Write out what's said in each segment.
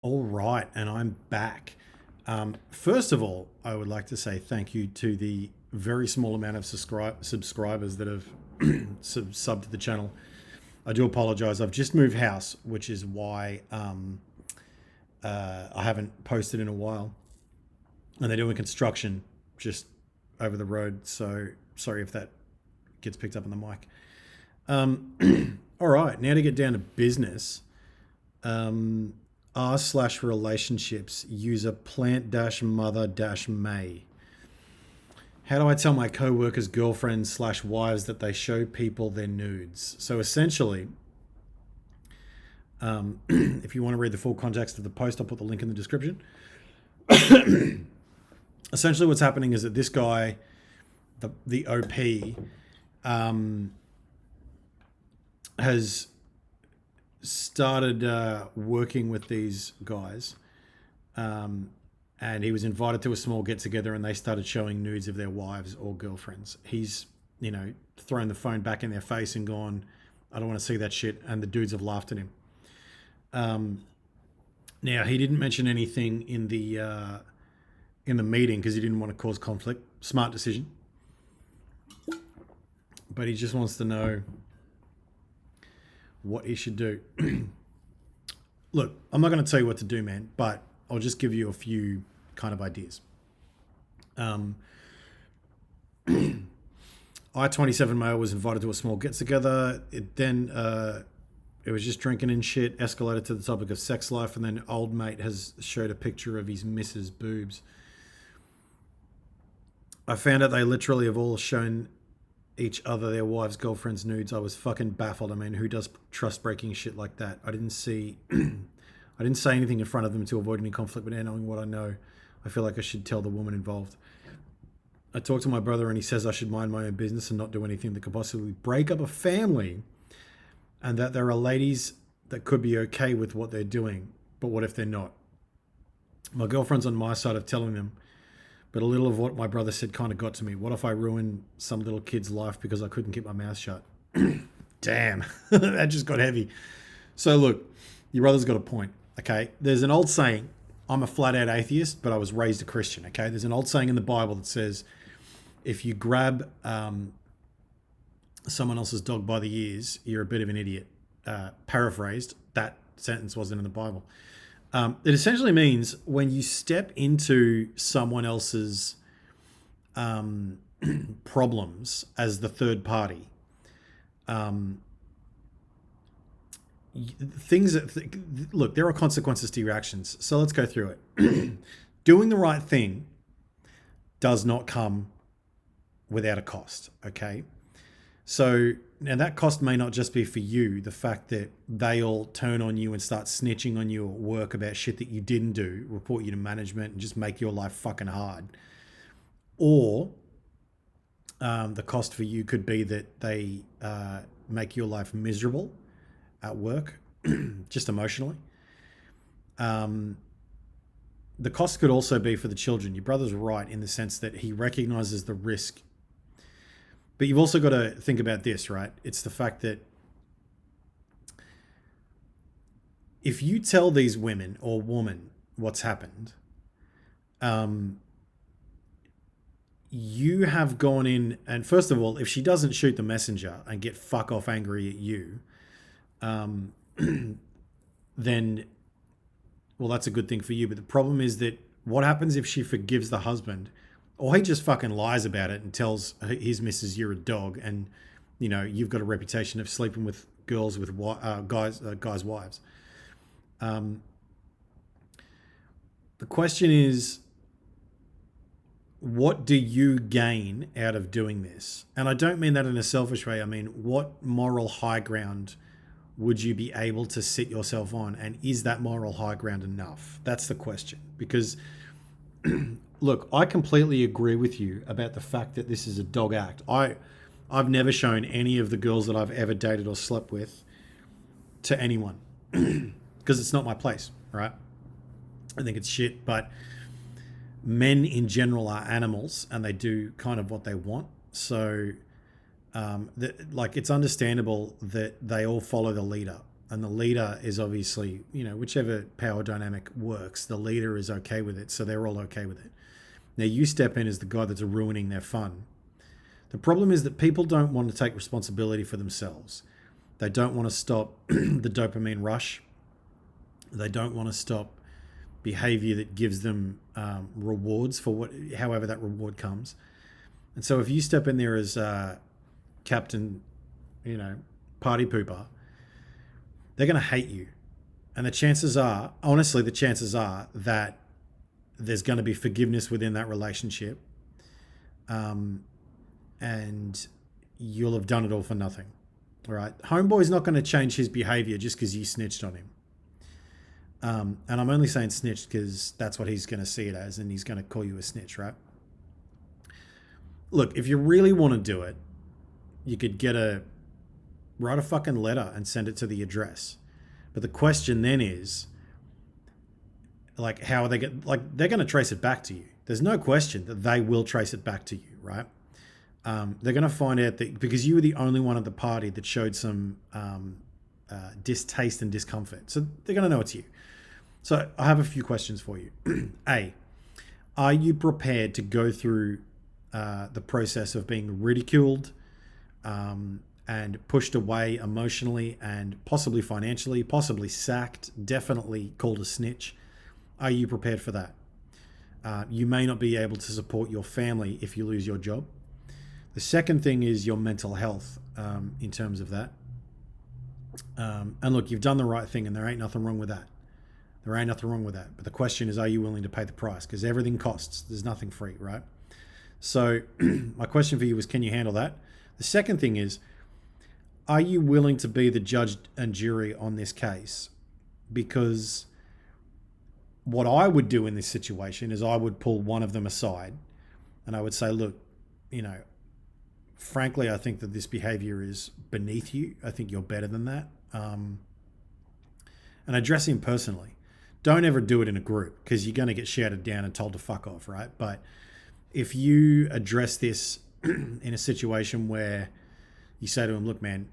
All right, and I'm back. First of all, I would like to say thank you to the very small amount of subscribers that have subbed to the channel. I do apologize. I've just moved house, which is why I haven't posted in a while. And they're doing construction just over the road, so sorry if that gets picked up on the mic. All right, now to get down to business. R/relationships user plant-mother-may. How do I tell my co-workers, girlfriends / wives that they show people their nudes? So essentially, if you want to read the full context of the post, I'll put the link in the description. Essentially what's happening is that this guy, the OP, has started working with these guys, and he was invited to a small get-together, and they started showing nudes of their wives or girlfriends. He's, thrown the phone back in their face and gone, I don't want to see that shit, and the dudes have laughed at him. Now, he didn't mention anything in the meeting because he didn't want to cause conflict. Smart decision. But he just wants to know what he should do. Look, I'm not going to tell you what to do, man, but I'll just give you a few kind of ideas. I-27 male was invited to a small get-together. It was just drinking and shit, escalated to the topic of sex life, and then old mate has showed a picture of his missus' boobs. I found out they literally have all shown each other their wives' girlfriends' nudes. I was fucking baffled. I mean, who does trust-breaking shit like that? I didn't say anything in front of them to avoid any conflict, but now knowing what I know, I feel like I should tell the woman involved. I talked to my brother and he says I should mind my own business and not do anything that could possibly break up a family, and that there are ladies that could be okay with what they're doing, but what if they're not? My girlfriend's on my side of telling them, but a little of what my brother said kind of got to me. What if I ruin some little kid's life because I couldn't keep my mouth shut? Damn, that just got heavy. So look, your brother's got a point, okay? There's an old saying, I'm a flat-out atheist, but I was raised a Christian, okay? There's an old saying in the Bible that says, if you grab someone else's dog by the ears, you're a bit of an idiot. Paraphrased, that sentence wasn't in the Bible. It essentially means when you step into someone else's problems as the third party, look, there are consequences to your actions. So let's go through it. Doing the right thing does not come without a cost, okay? So now that cost may not just be for you, the fact that they all turn on you and start snitching on you at work about shit that you didn't do, report you to management and just make your life fucking hard. Or the cost for you could be that they make your life miserable at work, just emotionally. The cost could also be for the children. Your brother's right in the sense that he recognizes the risk. But you've also got to think about this, right? It's the fact that if you tell these women or woman what's happened, you have gone in, and first of all, if she doesn't shoot the messenger and get fuck off angry at you, then, well, that's a good thing for you. But the problem is that what happens if she forgives the husband, or he just fucking lies about it and tells his missus you're a dog, and you've got a reputation of sleeping with girls with guys' wives. The question is, what do you gain out of doing this? And I don't mean that in a selfish way. I mean, what moral high ground would you be able to sit yourself on? And is that moral high ground enough? That's the question. Because look, I completely agree with you about the fact that this is a dog act. I've never shown any of the girls that I've ever dated or slept with to anyone because it's not my place, right? I think it's shit, but men in general are animals and they do kind of what they want. So it's understandable that they all follow the leader. And the leader is obviously, whichever power dynamic works, the leader is okay with it. So they're all okay with it. Now you step in as the guy that's ruining their fun. The problem is that people don't want to take responsibility for themselves. They don't want to stop the dopamine rush. They don't want to stop behavior that gives them rewards for however that reward comes. And so if you step in there as Captain, party pooper, they're going to hate you. And the chances are that there's going to be forgiveness within that relationship. And you'll have done it all for nothing. All right. Homeboy's not going to change his behavior just because you snitched on him. And I'm only saying snitched because that's what he's going to see it as, and he's going to call you a snitch, right? Look, if you really want to do it, you could write a fucking letter and send it to the address. But the question then is, like, how are they they're going to trace it back to you. There's no question that they will trace it back to you, right? They're going to find out that because you were the only one at the party that showed some distaste and discomfort. So they're going to know it's you. So I have a few questions for you. A, are you prepared to go through the process of being ridiculed and pushed away emotionally and possibly financially, possibly sacked, definitely called a snitch? Are you prepared for that? You may not be able to support your family if you lose your job. The second thing is your mental health in terms of that. And look, you've done the right thing and there ain't nothing wrong with that. But the question is, are you willing to pay the price? Because everything costs. There's nothing free, right? So my question for you is, can you handle that? The second thing is, are you willing to be the judge and jury on this case? Because what I would do in this situation is I would pull one of them aside and I would say, look, frankly, I think that this behavior is beneath you. I think you're better than that. And address him personally. Don't ever do it in a group because you're going to get shouted down and told to fuck off, right? But if you address this in a situation where you say to him, look, man,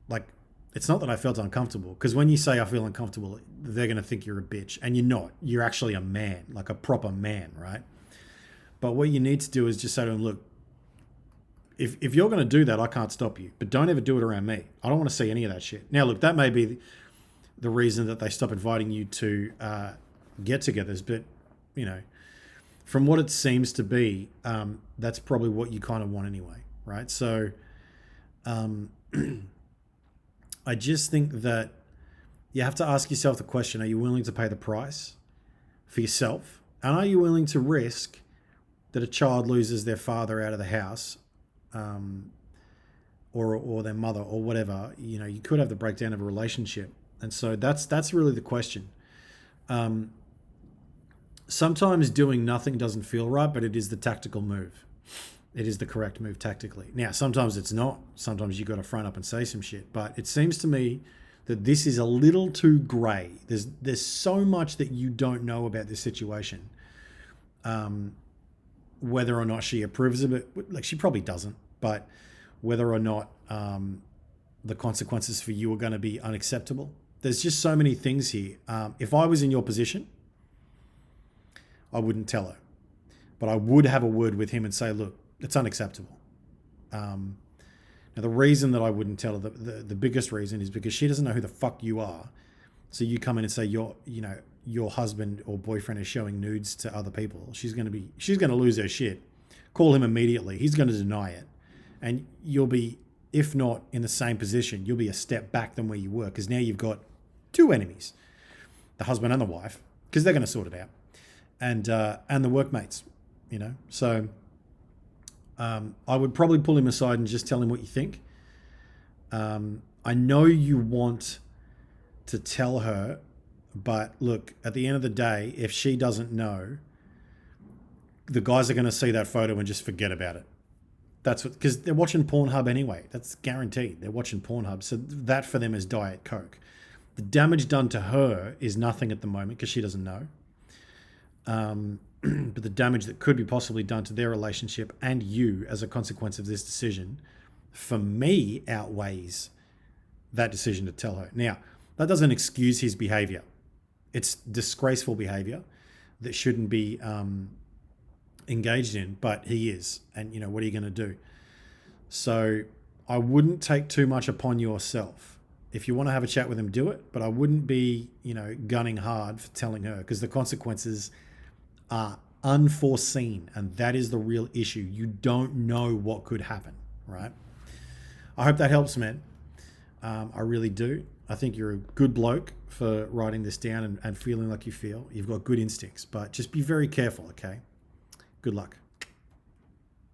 like, it's not that I felt uncomfortable, because when you say I feel uncomfortable, they're going to think you're a bitch, and you're not. You're actually a man, like a proper man, right? But what you need to do is just say to him, look, if you're going to do that, I can't stop you, but don't ever do it around me. I don't want to see any of that shit. Now, look, that may be the reason that they stop inviting you to get-togethers, but, from what it seems to be, that's probably what you kind of want anyway, right? So I just think that you have to ask yourself the question, are you willing to pay the price for yourself? And are you willing to risk that a child loses their father out of the house or their mother or whatever? You could have the breakdown of a relationship. And so that's really the question. Sometimes doing nothing doesn't feel right, but it is the tactical move. It is the correct move tactically. Now, sometimes it's not. Sometimes you got to front up and say some shit. But it seems to me that this is a little too grey. There's so much that you don't know about this situation. Whether or not she approves of it, like, she probably doesn't. But whether or not the consequences for you are going to be unacceptable. There's just so many things here. If I was in your position, I wouldn't tell her. But I would have a word with him and say, look, it's unacceptable. Now, the reason that I wouldn't tell her, the biggest reason, is because she doesn't know who the fuck you are. So you come in and say your husband or boyfriend is showing nudes to other people. She's going to lose her shit. Call him immediately. He's going to deny it. And you'll be, if not in the same position, you'll be a step back than where you were, because now you've got two enemies, the husband and the wife, because they're going to sort it out, and the workmates, So I would probably pull him aside and just tell him what you think. I know you want to tell her, but look, at the end of the day, if she doesn't know, the guys are going to see that photo and just forget about it. That's what, because they're watching Pornhub anyway. That's guaranteed. They're watching Pornhub. So that for them is Diet Coke. The damage done to her is nothing at the moment because she doesn't know. But the damage that could be possibly done to their relationship and you as a consequence of this decision, for me, outweighs that decision to tell her. Now, That doesn't excuse his behavior. It's disgraceful behavior that shouldn't be engaged in, but he is. And, what are you going to do? So I wouldn't take too much upon yourself. If you want to have a chat with him, do it. But I wouldn't be, gunning hard for telling her, because the consequences are unforeseen. And that is the real issue. You don't know what could happen, right? I hope that helps, man. I really do. I think you're a good bloke for writing this down and feeling like you feel. You've got good instincts, but just be very careful, okay? Good luck.